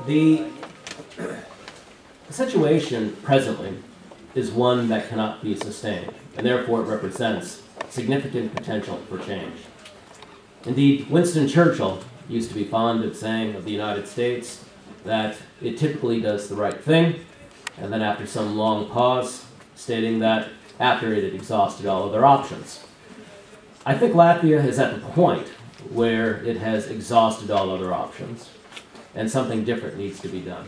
The situation presently is one that cannot be sustained, and therefore it represents significant potential for change. Indeed, Winston Churchill used to be fond of saying of the United States that it typically does the right thing, and then after some long pause, stating that after it had exhausted all other options. I think Latvia is at the point where it has exhausted all other options, and something different needs to be done.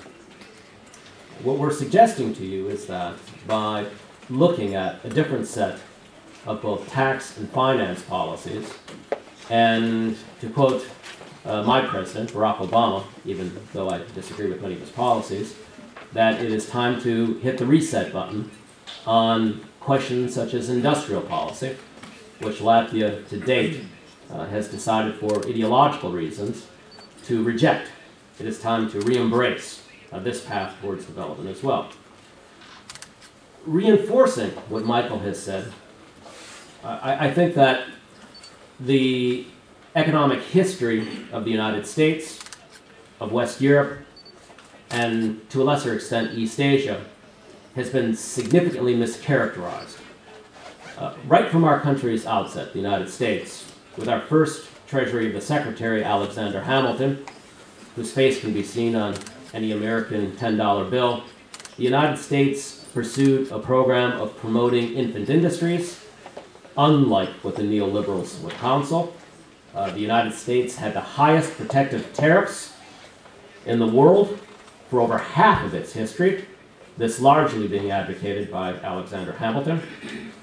What we're suggesting to you is that by looking at a different set of both tax and finance policies, and to quote my president, Barack Obama, even though I disagree with many of his policies, that it is time to hit the reset button on questions such as industrial policy, which Latvia to date has decided for ideological reasons to reject. It is time to re-embrace this path towards development as well. Reinforcing what Michael has said, I think that the economic history of the United States, of West Europe, and to a lesser extent East Asia, has been significantly mischaracterized. Right from our country's outset, the United States, with our first Treasury of the Secretary, Alexander Hamilton, whose face can be seen on any American $10 bill, the United States pursued a program of promoting infant industries, unlike what the neoliberals would counsel. The United States had the highest protective tariffs in the world for over half of its history, this largely being advocated by Alexander Hamilton.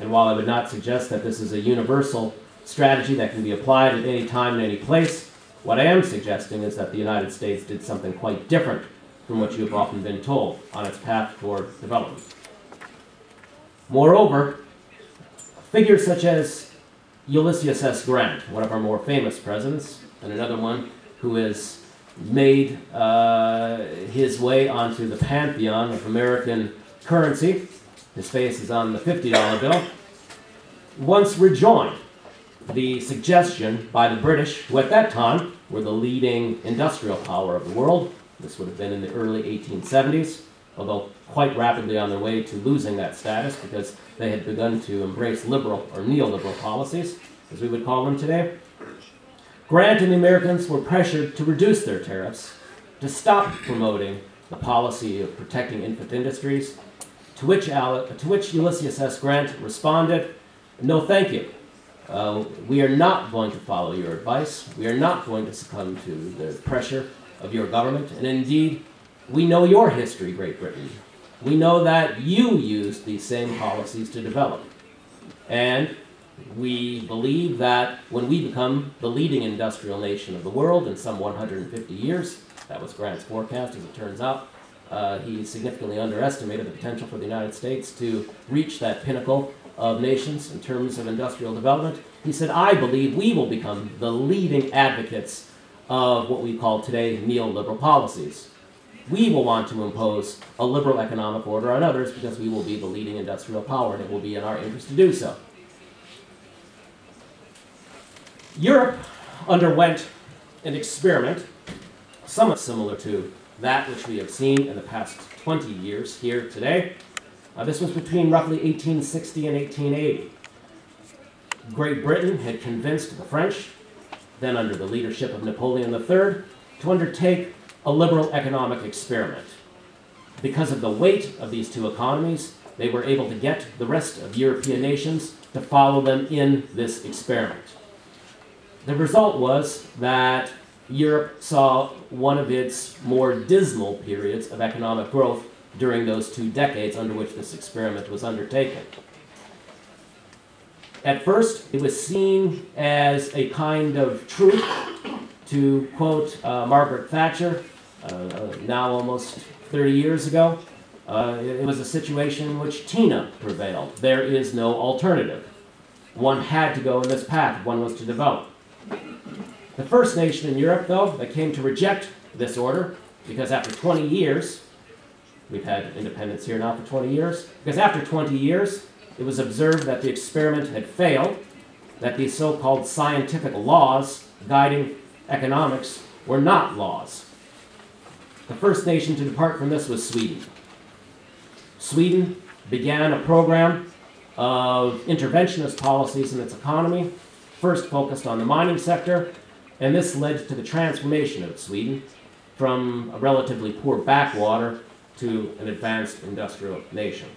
And while I would not suggest that this is a universal strategy that can be applied at any time and any place, what I am suggesting is that the United States did something quite different from what you have often been told on its path toward development. Moreover, figures such as Ulysses S. Grant, one of our more famous presidents, and another one who has made his way onto the pantheon of American currency, his face is on the $50 bill, once rejoined the suggestion by the British, who at that time were the leading industrial power of the world. This would have been in the early 1870s, although quite rapidly on their way to losing that status because they had begun to embrace liberal or neoliberal policies, as we would call them today. Grant and the Americans were pressured to reduce their tariffs, to stop promoting the policy of protecting infant industries, to which Ulysses S. Grant responded, "No, thank you. We are not going to follow your advice. We are not going to succumb to the pressure of your government. And indeed, we know your history, Great Britain. We know that you used these same policies to develop. And we believe that when we become the leading industrial nation of the world in some 150 years, that was Grant's forecast, as it turns out, he significantly underestimated the potential for the United States to reach that pinnacle of nations in terms of industrial development. He said, I believe we will become the leading advocates of what we call today neoliberal policies. We will want to impose a liberal economic order on others because we will be the leading industrial power, and it will be in our interest to do so." Europe underwent an experiment somewhat similar to that which we have seen in the past 20 years here today. This was between roughly 1860 and 1880. Great Britain had convinced the French, then under the leadership of Napoleon III, to undertake a liberal economic experiment. Because of the weight of these two economies, they were able to get the rest of European nations to follow them in this experiment. The result was that Europe saw one of its more dismal periods of economic growth during those 2 decades under which this experiment was undertaken. At first, it was seen as a kind of truth, to quote Margaret Thatcher, now almost 30 years ago. It was a situation in which Tina prevailed. There is no alternative. One had to go in this path if one was to develop. The first nation in Europe, though, that came to reject this order, because after 20 years, we've had independence here now for 20 years, because after 20 years, it was observed that the experiment had failed, that these so-called scientific laws guiding economics were not laws. The first nation to depart from this was Sweden. Sweden began a program of interventionist policies in its economy, first focused on the mining sector, and this led to the transformation of Sweden from a relatively poor backwater to an advanced industrial nation.